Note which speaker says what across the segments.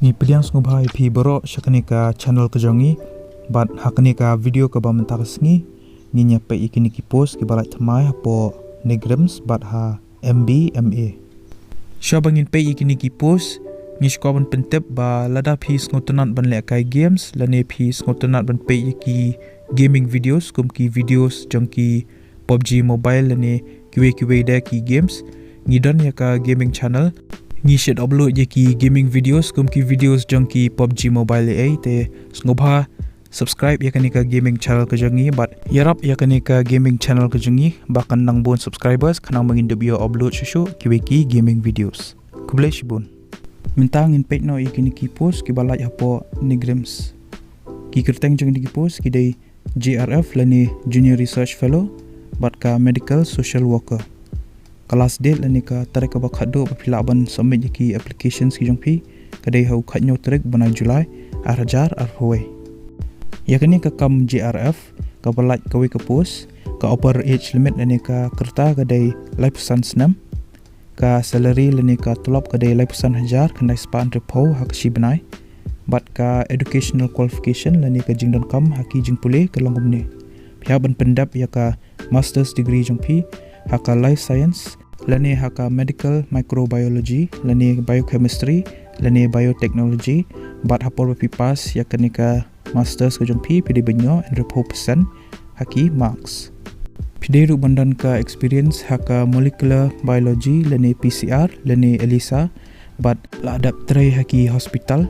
Speaker 1: Ni piliang ngubah IP borok syakani ka channel kejongi bat hakani ka video ka bamantakas ngi nyapai ikini ki post ki balai thamai hapo negrams bat ha MBMA. Syabangin pay ikini ki post ni shkoban pentep ba lada phi ngotonat ban le kai games lane phi ngotonat ban pay ki gaming videos kum ki videos jongki PUBG Mobile lane QA da ki games ngidon ya ka gaming channel ni shed upload je ki gaming videos kum ki videos jongki PUBG Mobile ai te ngobha subscribe ya kanika gaming channel ke jangi but yarap ya kanika gaming channel ke jangi bakan nang bon subscribers kanang mangin video upload shushu ki gaming videos kublech bon mentang in page no ikini ki post ki balai hapo negrams ki kerteng jong ki post ki dai JRF lani junior research fellow bat ka medical social worker kelas date lani ka tarik ka bakhado pilaban submit ki applications ki jongpi kadai hau khatnyo tarik bana Julai arjar arhoi yakni ka kam JRF ka balai ka we ka post ka upper age limit lani ka kerta kadai lifesan snam ka salary lani ka tulap kadai lifesan hajar kandai span repo hakshi banai bat ka educational qualification lani ka jingdon kam haki jingpule ka longomne piaban pendap ya ka master's degree jongpi haka life science lani haka medical microbiology lani biochemistry lani biotechnology bat hapor pipas ya kanika masters ke jongpi pidi benyo and repo percent haki marks pidi ru bandan ka experience haka molecular biology lani PCR lani ELISA bat la adap tray haki hospital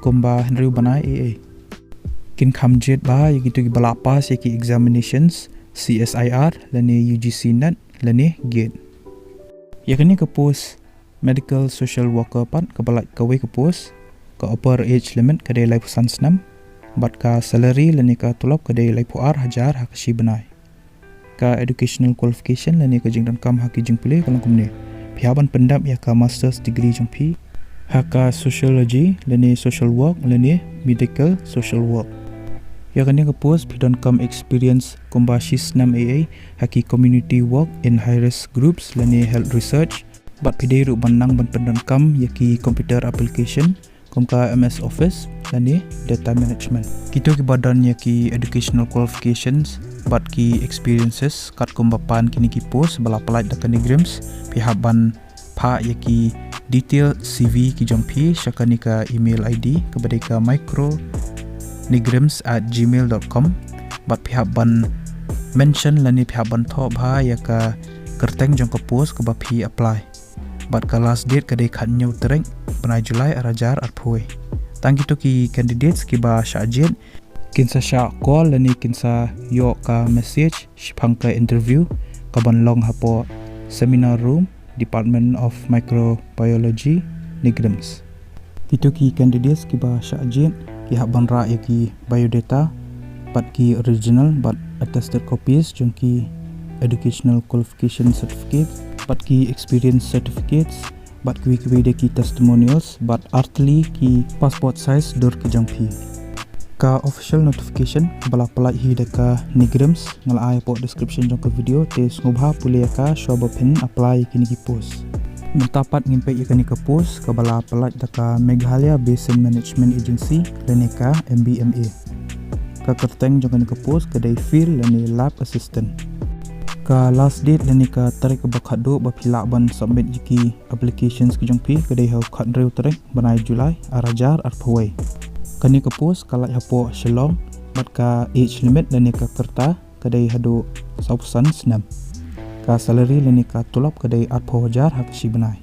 Speaker 1: komba henry banai AA kin khamjet ba yigitu ki balapas yaki examinations CSIR lani UGC net lani gate yakni ka post medical social worker pat ka balai ka we ka post ka upper age limit ka dai life sans nam bat ka salary lani ka tulap ka dai life ar hajar hakashi banai ka educational qualification lani ka jingdan kam haki jingpule kalong kumne phiaban pendap ya ka master's degree jongpi haka sociology lani social work lani medical social work yakni ka post pidon kam experience kombashis nam AA haki community work in high risk groups lani health research bat pidai ru banang ban pendan kam yaki computer application komka MS Office lani data management kito ki badan yaki educational qualifications bat ki experiences kat kombapan kini ki post bala pelat da kanigrams pihaban pha yaki detail CV ki jongpi shakanika email ID kepada ka micro negrams@gmail.com bat pihak ban mention lani pihak ban tho bha ya ka kerteng jong ka post ka bapi apply bat ka last date ka dei khatnyo tereng bana Julai arajar arphoi tangki to ki candidates ki ba shajet kinsa sha call lani kinsa yo ka message shphang ka interview ka ban long hapo seminar room Department of Microbiology Negrams kito ki candidates ki ba shajet ki haban ra yaki biodata bat ki original but attested copies jongki educational qualification certificate bat ki experience certificates bat ki ki testimonials bat artli ki passport size dur ki jongpi ka official notification bala pelai hi deka negrams ngal ai po description jong ka video te ngobha pule ka shoba pin apply kini ki post mentapat ngimpe ikani ka post ka bala pelat daka Meghalaya Basin Management Agency lani ka MBMA ka kerteng jong ka post ka dai field lani lab assistant ka last date lani ka tarik ka bakhado ba phila ban submit ki applications ki jong pi ka dai hau khandreu tarik banai Julai arajar arphoi kani ka post kala hapo Shillong bat ka age limit lani ka kerta ka dai hadu sausan snam ka salary lani ka tulap ka dai 8000 hakshi banai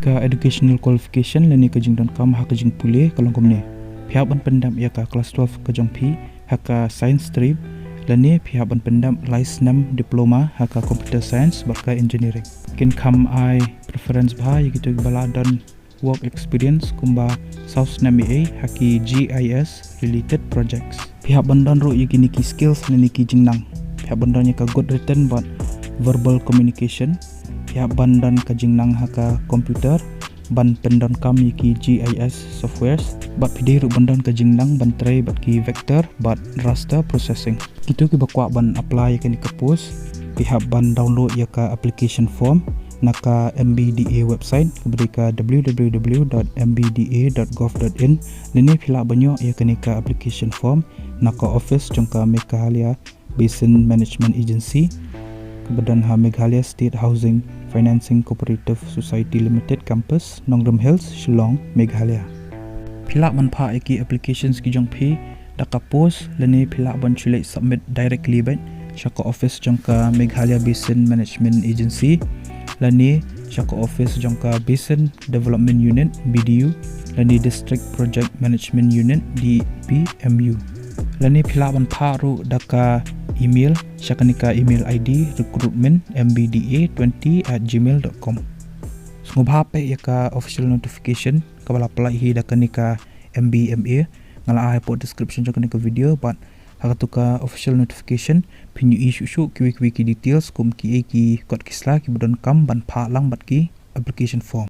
Speaker 1: ka educational qualification lani ka jingdon kam hak jing pule kalong komne phiaban pendam ya ka class 12 ka jongpi haka science stream lani phiaban pendam license diploma haka computer science baka engineering kin kam ai preference bha yigitu bala dan work experience kumba south nami haki GIS related projects phiaban dan ro yigini ki skills lani ki jingnang phiaban dan ka good written but verbal communication pihak bandan kajing nang haka komputer ban pendan kam yaki GIS softwares bat pidai ru bandan kajing nang ban tray bat ki vector bat raster processing itu ki bakwa ban apply kan ke post pihak ban download ya ka application form naka MBDA website keberika www.mbda.gov.in lini fill up banyak ia kenika application form naka office jangka Meghalaya Basin Management Agency kebedan ha Meghalaya State Housing Financing Cooperative Society Limited Campus Nongrum Hills Shillong Meghalaya fill up manpa iki applications ki jang phi daka post lini fill up ban chulai submit directly ban Shaka office jangka Meghalaya Basin Management Agency lani Shaka office jangka Basin Development Unit BDU lani District Project Management Unit DPMU lani philaban pharu daka email shakanika email ID recruitment@mbda20@gmail.com ngobha pe yaka official notification kabala apply hi daka nika MBMA ngala ai po description jakanika video but hagatuka official notification pinyu issue ki details kum ki code kisla ki budon kam ban pha lang bat ki application form